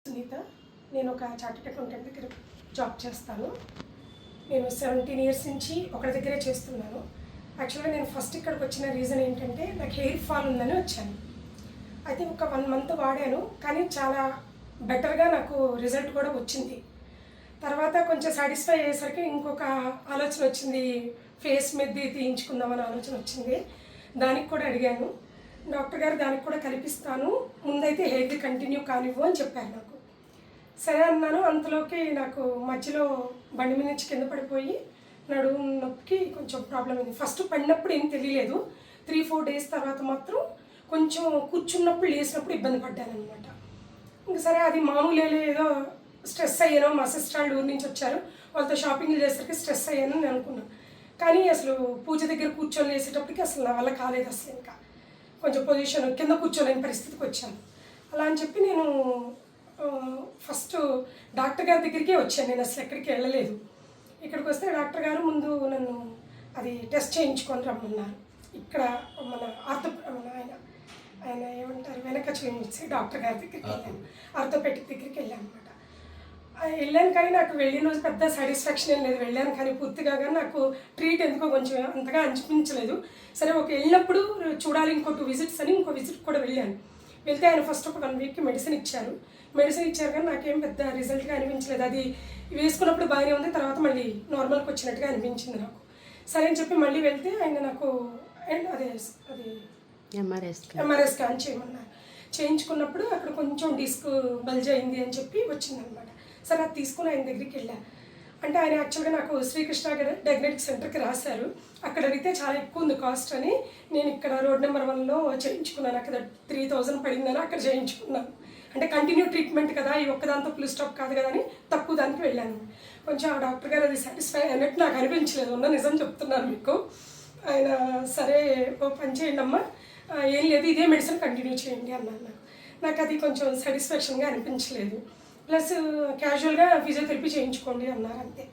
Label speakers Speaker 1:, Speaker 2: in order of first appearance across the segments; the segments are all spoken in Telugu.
Speaker 1: సునీత, నేను ఒక చార్టెడ్ అకౌంటెంట్ దగ్గర జాబ్ చేస్తాను. నేను 17 ఇయర్స్ నుంచి ఒకరి దగ్గరే చేస్తున్నాను. యాక్చువల్గా నేను ఫస్ట్ ఇక్కడికి వచ్చిన రీజన్ ఏంటంటే నాకు హెయిర్ ఫాల్ ఉందని వచ్చాను. అయితే ఒక 1 మంత్ వాడాను, కానీ చాలా బెటర్గా నాకు రిజల్ట్ కూడా వచ్చింది. తర్వాత కొంచెం సాటిస్ఫై అయ్యేసరికి ఇంకొక ఆలోచన వచ్చింది, ఫేస్ మీద తీయించుకుందామని ఆలోచన వచ్చింది. దానికి కూడా అడిగాను డాక్టర్ గారు, దానికి కూడా కల్పిస్తాను, ముందైతే హెయిర్ కంటిన్యూ కానివ్వు అని చెప్పారు నాకు. సరే అన్నాను. అంతలోకి నాకు మధ్యలో బండి మీద నుంచి కింద పడిపోయి నడుము నొప్పికి కొంచెం ప్రాబ్లం అయింది. ఫస్ట్ పడినప్పుడు ఏం తెలియలేదు. 3-4 డేస్ తర్వాత మాత్రం కొంచెం కూర్చున్నప్పుడు లేసినప్పుడు ఇబ్బంది పడ్డాను అనమాట. ఇంకా సరే అది మామూలు ఏదో స్ట్రెస్ అయ్యాను. మా సిస్టర్ వాళ్ళు ఊరి నుంచి వచ్చారు, వాళ్ళతో షాపింగ్లు చేసేసరికి స్ట్రెస్ అయ్యాను నేను అనుకున్నాను. కానీ అసలు పూజ దగ్గర కూర్చొని వేసేటప్పటికి అసలు నా వల్ల కాలేదు. అసలు ఇంకా కొంచెం పొజిషన్ కింద కూర్చోలేని పరిస్థితికి వచ్చాను. అలా అని చెప్పి నేను ఫస్ట్ డాక్టర్ గారి దగ్గరికే వచ్చాను. నేను అసలు ఎక్కడికి వెళ్ళలేదు. ఇక్కడికి వస్తే డాక్టర్ గారు ముందు నన్ను అది టెస్ట్ చేయించుకొని రమ్మన్నారు. ఇక్కడ మన ఆయన ఏమంటారు, వెనక చూపించి డాక్టర్ గారి దగ్గరికి వెళ్ళాను. ఆర్థోపెటిక్ దగ్గరికి వెళ్ళాను అనమాట. వెళ్ళాను, కానీ నాకు వెళ్ళిన రోజు పెద్ద సాటిస్ఫాక్షన్ ఏం లేదు. వెళ్ళాను కానీ పూర్తిగా, కానీ నాకు ట్రీట్ ఎందుకో కొంచెం అంతగా అనిపించలేదు. సరే ఒక వెళ్ళినప్పుడు చూడాలి, ఇంకో 2 విజిట్స్ అని ఇంకో విజిట్ కూడా వెళ్ళాను. వెళ్తే ఆయన ఫస్ట్ ఒక 1 వీక్కి మెడిసిన్ ఇచ్చారు కానీ నాకేం పెద్ద రిజల్ట్గా అనిపించలేదు. అది వేసుకున్నప్పుడు బాగానే ఉంది, తర్వాత మళ్ళీ నార్మల్కి వచ్చినట్టుగా అనిపించింది నాకు. సరే అని చెప్పి మళ్ళీ వెళ్తే ఆయన నాకు అది ఎంఆర్ఐ స్కాన్ చేయమన్నారు. చేయించుకున్నప్పుడు అక్కడ కొంచెం డిస్క్ బల్జ్ అయింది అని చెప్పి వచ్చిందనమాట. సరే అది తీసుకుని ఆయన దగ్గరికి వెళ్ళా. అంటే ఆయన యాక్చువల్గా నాకు శ్రీకృష్ణ డయాగ్నోస్టిక్ సెంటర్కి రాశారు. అక్కడ అడిగితే చాలా ఎక్కువ ఉంది కాస్ట్ అని నేను ఇక్కడ రోడ్ నెంబర్ 1లో చేయించుకున్నాను. అక్కడ 3000 పడిందని అక్కడ చేయించుకున్నాను. అంటే కంటిన్యూ ట్రీట్మెంట్ కదా, ఈ ఒక్కదాంతో ఫుల్ స్టాప్ కాదు కదా అని తక్కువ దానికి వెళ్ళాను. కొంచెం ఆ డాక్టర్ గారు అది సాటిస్ఫై అన్నట్టు నాకు అనిపించలేదు. ఉన్న నిజం చెప్తున్నాను మీకు. ఆయన సరే ఓ పని చేయండి అమ్మా, ఏం లేదు ఇదే మెడిసిన్ కంటిన్యూ చేయండి అన్నాను. నాకు అది కొంచెం సాటిస్ఫాక్షన్గా అనిపించలేదు. ప్లస్ క్యాజువల్గా ఫిజియోథెరపీ చేయించుకోండి అన్నారు అంతే.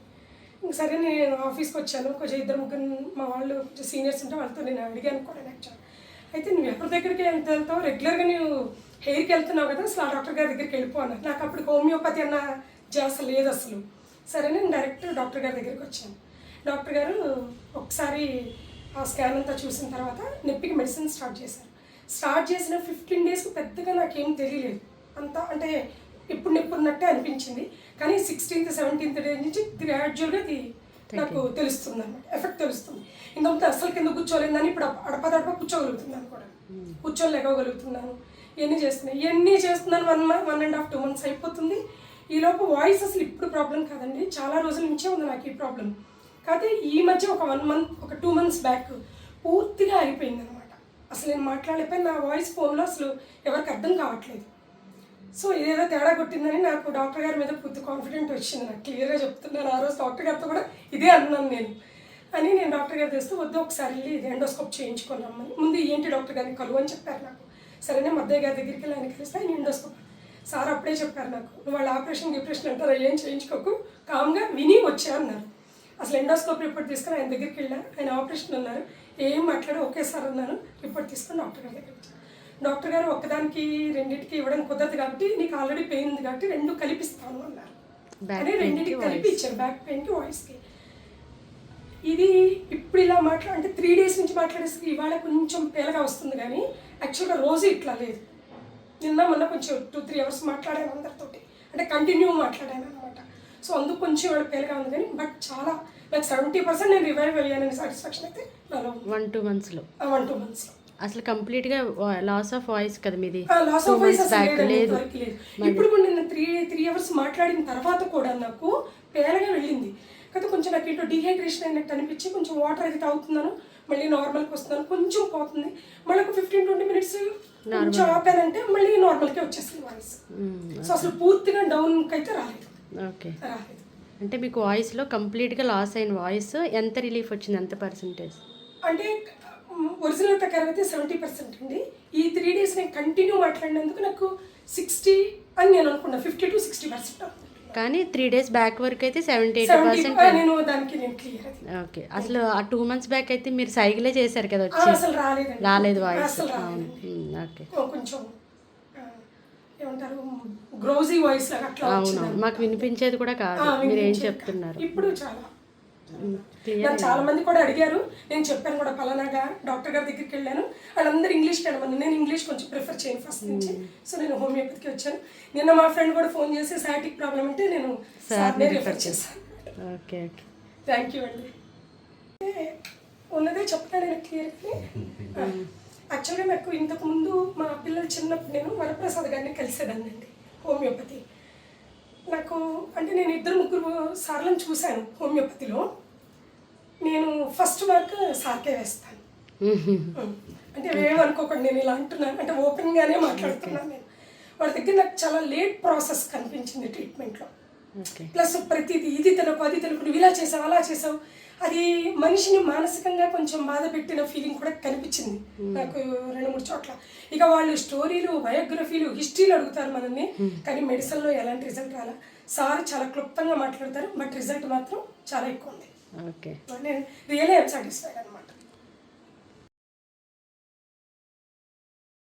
Speaker 1: ఇంక సరే నేను ఆఫీస్కి వచ్చాను. కొంచెం 2-3 మా వాళ్ళు కొంచెం సీనియర్స్ ఉంటే వాళ్ళతో నేను అడిగాను కూడా యాక్చువల్. అయితే నువ్వు ఎవరి దగ్గరికి వెళ్తావు, రెగ్యులర్గా నువ్వు హెయిర్కి వెళ్తున్నావు కదా, అసలు ఆ డాక్టర్ గారి దగ్గరికి వెళ్ళిపో అన్నారు. నాకు అప్పుడు హోమియోపతి అన్న జాస లేదు అసలు. సరే నేను డైరెక్ట్ డాక్టర్ గారి దగ్గరికి వచ్చాను. డాక్టర్ గారు ఒకసారి ఆ స్కాన్ అంతా చూసిన తర్వాత నొప్పికి మెడిసిన్ స్టార్ట్ చేశారు. స్టార్ట్ చేసిన 15 డేస్కి పెద్దగా నాకేం తెలియలేదు. అంతా అంటే ఇప్పుడు నొప్పి ఉన్నట్టే అనిపించింది. కానీ 16th 17th డే నుంచి గ్రాడ్యువల్గా అది నాకు తెలుస్తుంది అన్నమాట, ఎఫెక్ట్ తెలుస్తుంది. ఇంతకుముందు అసలు కింద కూర్చోలేదని ఇప్పుడు అడపదడప కూర్చోగలుగుతున్నాను కూడా, కూర్చొని లేకపోగలుగుతున్నాను. ఇవన్నీ చేస్తున్నాను 1.5 2 months అయిపోతుంది. ఈలోపు వాయిస్ అసలు ఇప్పుడు ప్రాబ్లం కాదండి, చాలా రోజుల నుంచే ఉంది నాకు ఈ ప్రాబ్లం. కాకపోతే ఈ మధ్య ఒక 1 month ఒక 2 months బ్యాక్ పూర్తిగా అయిపోయింది అనమాట. అసలు నేను మాట్లాడలేకపోయినా, నా వాయిస్ ఫోన్లో అసలు ఎవరికి అర్థం కావట్లేదు. సో ఇదేదో తేడా కొట్టిందని నాకు డాక్టర్ గారి మీద పూర్తి కాన్ఫిడెంట్ వచ్చింది. నాకు క్లియర్గా చెప్తున్నాను. ఆ రోజు డాక్టర్ గారితో కూడా ఇదే అన్నాను నేను డాక్టర్ గారు తెస్తూ వద్దు ఒకసారి వెళ్ళి ఇది ఎండోస్కోప్ చేయించుకొని రమ్మని. ముందు ఏంటి డాక్టర్ గారిని కలువు అని చెప్పారు నాకు. సరేనే మద్దయ్య గారి దగ్గరికి వెళ్ళి ఆయన కలిస్తే ఆయన ఎండోస్కోప్ సార్ అప్పుడే చెప్పారు నాకు, నువ్వు వాళ్ళు ఆపరేషన్ అంటారా, ఏం చేయించుకోకు, కామ్గా విని వచ్చా అన్నారు. అసలు ఎండోస్కోప్ రిపోర్ట్ తీసుకొని ఆయన దగ్గరికి వెళ్ళాను. ఆయన ఆపరేషన్ అన్నారు, ఏం మాట్లాడి ఓకే సార్ అన్నాను. రిపోర్ట్ తీసుకొని డాక్టర్ గారి దగ్గరికి వచ్చాను. డాక్టర్ గారు ఒక్కదానికి 2కి ఇవ్వడానికి కుదరదు కాబట్టి నీకు ఆల్రెడీ పెయిన్ ఉంది కాబట్టి 2 కలిపిస్తాను అన్నారు. అని 2కి కలిపి ఇచ్చారు, బ్యాక్ పెయిన్కి వాయిస్కి. ఇది ఇప్పుడు ఇలా అంటే 3 days నుంచి మాట్లాడేసరికి ఇవాళ కొంచెం పేలగా వస్తుంది, కానీ యాక్చువల్గా రోజు ఇట్లా లేదు. మొన్న కొంచెం 2-3 hours మాట్లాడాను అందరితోటి, అంటే కంటిన్యూ మాట్లాడాను అనమాట. సో అందుకు కొంచెం ఇవాళ పేలగా ఉంది, కానీ బట్ చాలా నాకు 70% నేను రివైవ్ అయ్యానని సాటిస్ఫాక్షన్ అయితే నాలో
Speaker 2: 1-2 monthsలో.
Speaker 1: 1-2 monthsలో
Speaker 2: అసలు కంప్లీట్గా లాస్ ఆఫ్ వాయిస్ కదా మీది?
Speaker 1: లాస్ ఆఫ్ వాయిస్ లేదు. ఇప్పుడు కూడా నేను 3 hours మాట్లాడిన తర్వాత కూడా నాకు పేలగా వెళ్ళింది. కాకపోతే కొంచెం నాకు ఏంటో డిహైడ్రేషన్ అయినట్టు అనిపించి కొంచెం వాటర్ అయితే తాగుతున్నాను, మళ్ళీ నార్మల్కి వస్తున్నాను, కొంచెం పోతుంది. మళ్ళీ ఒక 15-20 minutes కొంచెం ఆపానంటే మళ్ళీ నార్మల్కే వచ్చేస్తుంది వాయిస్. సో అసలు పూర్తిగా డౌన్కి అయితే రాలేదు.
Speaker 2: ఓకే, అంటే మీకు వాయిస్లో కంప్లీట్గా లాస్ అయిన వాయిస్ ఎంత రిలీఫ్ వచ్చింది, ఎంత పర్సెంటేజ్?
Speaker 1: అంటే ఒరిజినల్ ప్రకారం అయితే 70% అండి. ఈ 3 days నేను కంటిన్యూ మాట్లాడినందుకు నాకు 60 అని నేను అనుకున్నా, 50 to 60%.
Speaker 2: కానీ 3 days బ్యాక్ వరకు అయితే 70-80%
Speaker 1: నేను దానికి నేను క్లియర్.
Speaker 2: ఓకే, అసలు ఆ 2 months బ్యాక్ అయితే మీరు సైకిలే చేశారు కదా, వచ్చి
Speaker 1: అసలు
Speaker 2: రాలేదు వాయిస్.
Speaker 1: ఓకే, కొంచెం ఏమంటారు గ్రోజీ వాయిస్ లాగా అట్లా వచ్చింది.
Speaker 2: అవును, మాకు వినిపించేది కూడా కాదు మీరు ఏం చెప్తున్నారు.
Speaker 1: ఇప్పుడు చాలా నాకు చాలా మంది కూడా అడిగారు, నేను చెప్పాను కూడా పలానాగా డాక్టర్ గారి దగ్గరికి వెళ్ళాను, వాళ్ళందరూ ఇంగ్లీష్కి వెళ్ళమని. నేను ఇంగ్లీష్ కొంచెం ప్రిఫర్ చేయను ఫస్ట్ నుంచి, సో నేను హోమియోపతికి వచ్చాను. నిన్న మా ఫ్రెండ్ కూడా ఫోన్ చేసి సయాటిక్ ప్రాబ్లం అంటే నేను సార్నే రిఫర్ చేశాను.
Speaker 2: ఓకే ఓకే,
Speaker 1: థ్యాంక్ యూ అండి. ఉన్నదే చెప్తాను నేను క్లియర్గా. యాక్చువల్గా నాకు ఇంతకుముందు మా పిల్లలు చిన్నప్పుడు నేను వరప్రసాద్ గారిని కలిసేదాన్ని అండి హోమియోపతి. నాకు అంటే నేను 2-3 సార్లను చూశాను హోమియోపతిలో. నేను ఫస్ట్ మార్క్ సార్కే వేస్తాను. అంటే ఏమనుకోకండి, నేను ఇలా అంటున్నాను అంటే ఓపెన్గానే మాట్లాడుతున్నాను. నేను వాళ్ళ దగ్గర నాకు చాలా లేట్ ప్రాసెస్ కనిపించింది ట్రీట్మెంట్లో. ప్లస్ ప్రతిదీ ఇది తెలుపు అది తెలుపు, నువ్వు ఇలా చేసావు అలా చేసావు, అది మనిషిని మానసికంగా కొంచెం బాధ పెట్టిన ఫీలింగ్ కూడా కనిపించింది నాకు 2-3 చోట్ల. ఇక వాళ్ళు స్టోరీలు, బయోగ్రఫీలు, హిస్టరీలు అడుగుతారు మనల్ని, కానీ మెడిసిన్లో ఎలాంటి రిజల్ట్ రాలా. సార్ చాలా క్లుప్తంగా మాట్లాడతారు, బట్ రిజల్ట్ మాత్రం చాలా ఎక్కువ ఉంది.
Speaker 2: ఓకే,
Speaker 1: నేను రియల్లీ ఐఎమ్ సాటిస్ఫైడ్ అనమాట.